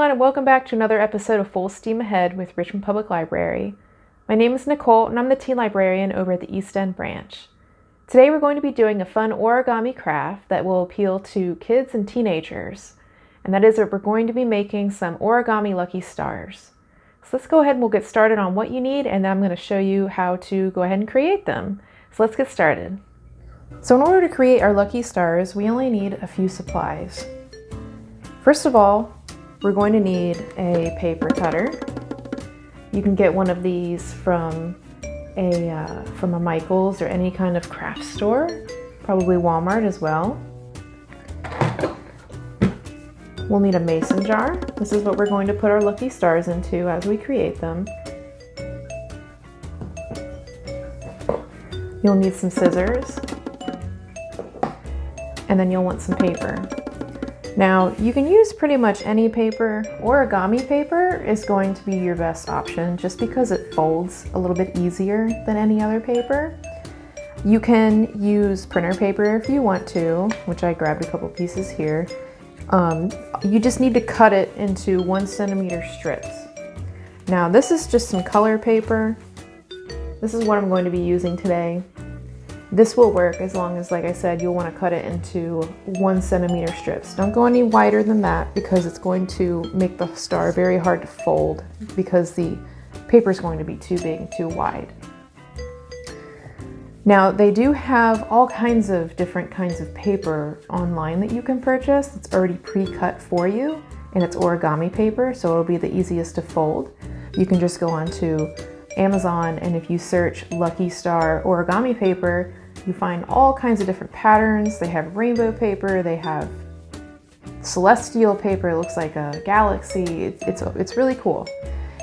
everyone, and welcome back to another episode of Full Steam Ahead with Richmond Public Library. My name is Nicole, and I'm the teen librarian over at the East End branch. Today we're going to be doing a fun origami craft that will appeal to kids and teenagers, and that is that we're going to be making some origami lucky stars. So let's go ahead and we'll get started on what you need, and then I'm going to show you how to go ahead and create them. So let's get started. So in order to create our lucky stars, we only need a few supplies. First of all, we're going to need a paper cutter. You can get one of these from a Michael's or any kind of craft store, probably Walmart as well. We'll need a mason jar. This is what we're going to put our lucky stars into as we create them. You'll need some scissors, and then you'll want some paper. Now, you can use pretty much any paper. Origami paper is going to be your best option just because it folds a little bit easier than any other paper. You can use printer paper if you want to, which I grabbed a couple pieces here. You just need to cut it into 1 centimeter strips. Now, this is just some color paper. This is what I'm going to be using today. This will work as long as, like I said, you'll want to cut it into 1 centimeter strips. Don't go any wider than that because it's going to make the star very hard to fold because the paper is going to be too big and too wide. Now, they do have all kinds of different kinds of paper online that you can purchase. It's already pre-cut for you, and it's origami paper, so it'll be the easiest to fold. You can just go onto Amazon, and if you search Lucky Star origami paper, you find all kinds of different patterns. They have rainbow paper, they have celestial paper, it looks like a galaxy. It's really cool.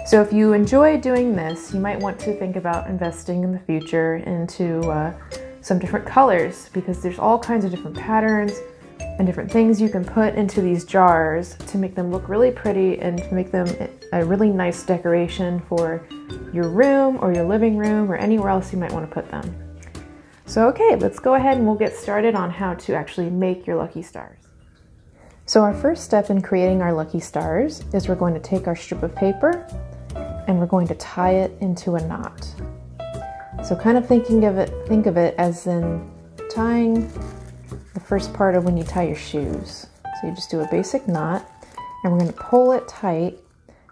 So if you enjoy doing this, you might want to think about investing in the future into some different colors, because there's all kinds of different patterns and different things you can put into these jars to make them look really pretty and to make them a really nice decoration for your room or your living room or anywhere else you might want to put them. So okay, let's go ahead and we'll get started on how to actually make your lucky stars. So our first step in creating our lucky stars is we're going to take our strip of paper and we're going to tie it into a knot. So kind of think of it as in tying the first part of when you tie your shoes. So you just do a basic knot and we're going to pull it tight.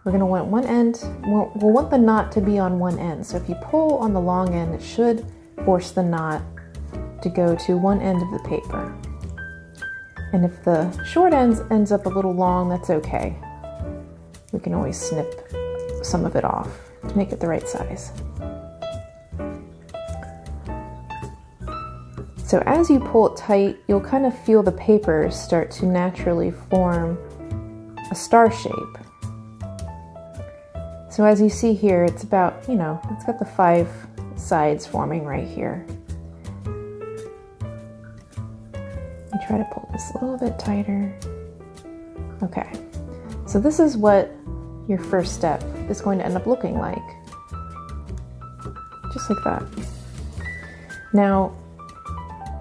We're going to want one end, we'll want the knot to be on one end. So if you pull on the long end, it should force the knot to go to one end of the paper. And if the short ends up a little long, that's okay. We can always snip some of it off to make it the right size. So as you pull it tight, you'll kind of feel the paper start to naturally form a star shape. So as you see here, it's about, it's got the 5 sides forming right here. You try to pull this a little bit tighter. Okay, so this is what your first step is going to end up looking like. Just like that. Now,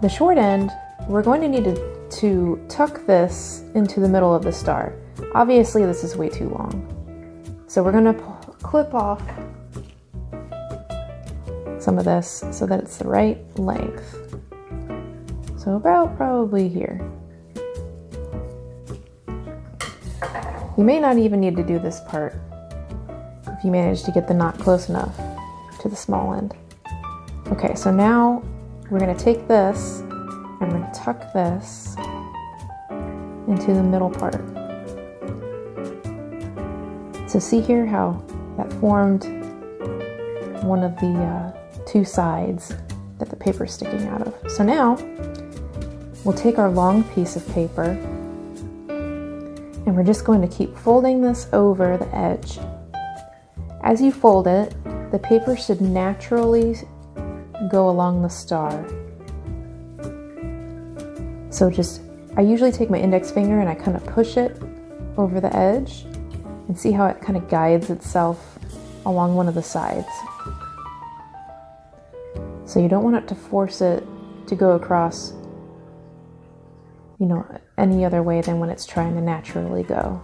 the short end, we're going to need to tuck this into the middle of the star. Obviously, this is way too long. So we're going to clip off some of this so that it's the right length. So about probably here. You may not even need to do this part if you manage to get the knot close enough to the small end. Okay, so now we're going to take this and we're going to tuck this into the middle part. So see here how that formed one of the 2 sides that the paper is sticking out of. So now we'll take our long piece of paper and we're just going to keep folding this over the edge. As you fold it, the paper should naturally go along the star. So I usually take my index finger and I kind of push it over the edge and see how it kind of guides itself along one of the sides. So you don't want it to force it to go across, any other way than when it's trying to naturally go.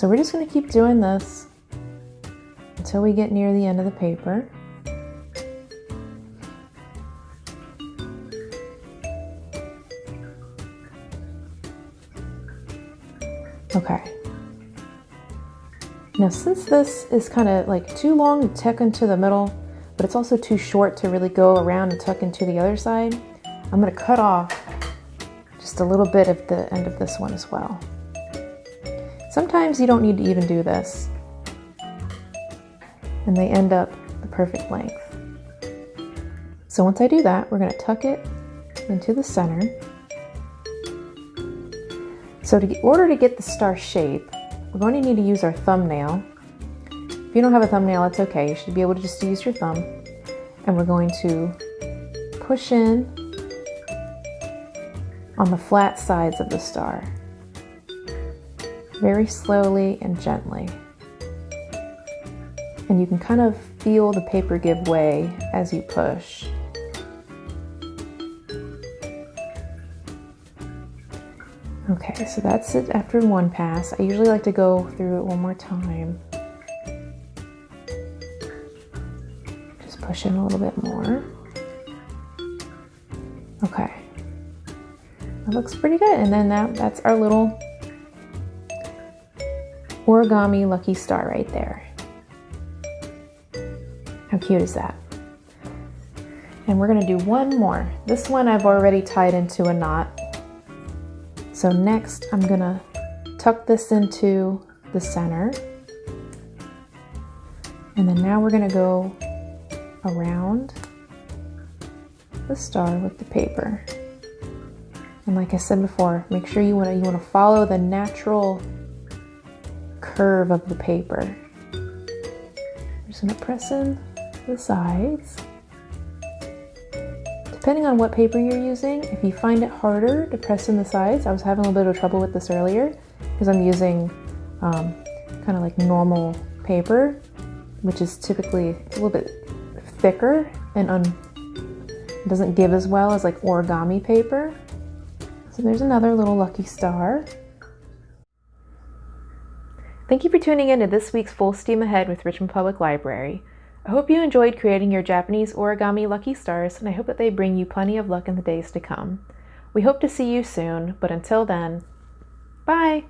So we're just going to keep doing this until we get near the end of the paper. Okay. Now since this is kind of like too long to tuck into the middle, but it's also too short to really go around and tuck into the other side, I'm going to cut off just a little bit of the end of this one as well. Sometimes you don't need to even do this, and they end up the perfect length. So once I do that, we're going to tuck it into the center. So in order to get the star shape, we're going to need to use our thumbnail. If you don't have a thumbnail, that's okay. You should be able to just use your thumb. And we're going to push in on the flat sides of the star, very slowly and gently. And you can kind of feel the paper give way as you push. Okay, so that's it after one pass. I usually like to go through it one more time. Just push in a little bit more. Okay. That looks pretty good. And then that's our little origami lucky star right there. How cute is that? And we're gonna do one more. This one I've already tied into a knot. So next I'm gonna tuck this into the center. And then now we're gonna go around the star with the paper. And like I said before, make sure you wanna follow the natural curve of the paper. I'm just gonna press in the sides. Depending on what paper you're using, if you find it harder to press in the sides, I was having a little bit of trouble with this earlier because I'm using kind of like normal paper, which is typically a little bit thicker and doesn't give as well as like origami paper. So there's another little lucky star. Thank you for tuning in to this week's Full Steam Ahead with Richmond Public Library. I hope you enjoyed creating your Japanese origami lucky stars, and I hope that they bring you plenty of luck in the days to come. We hope to see you soon, but until then, bye!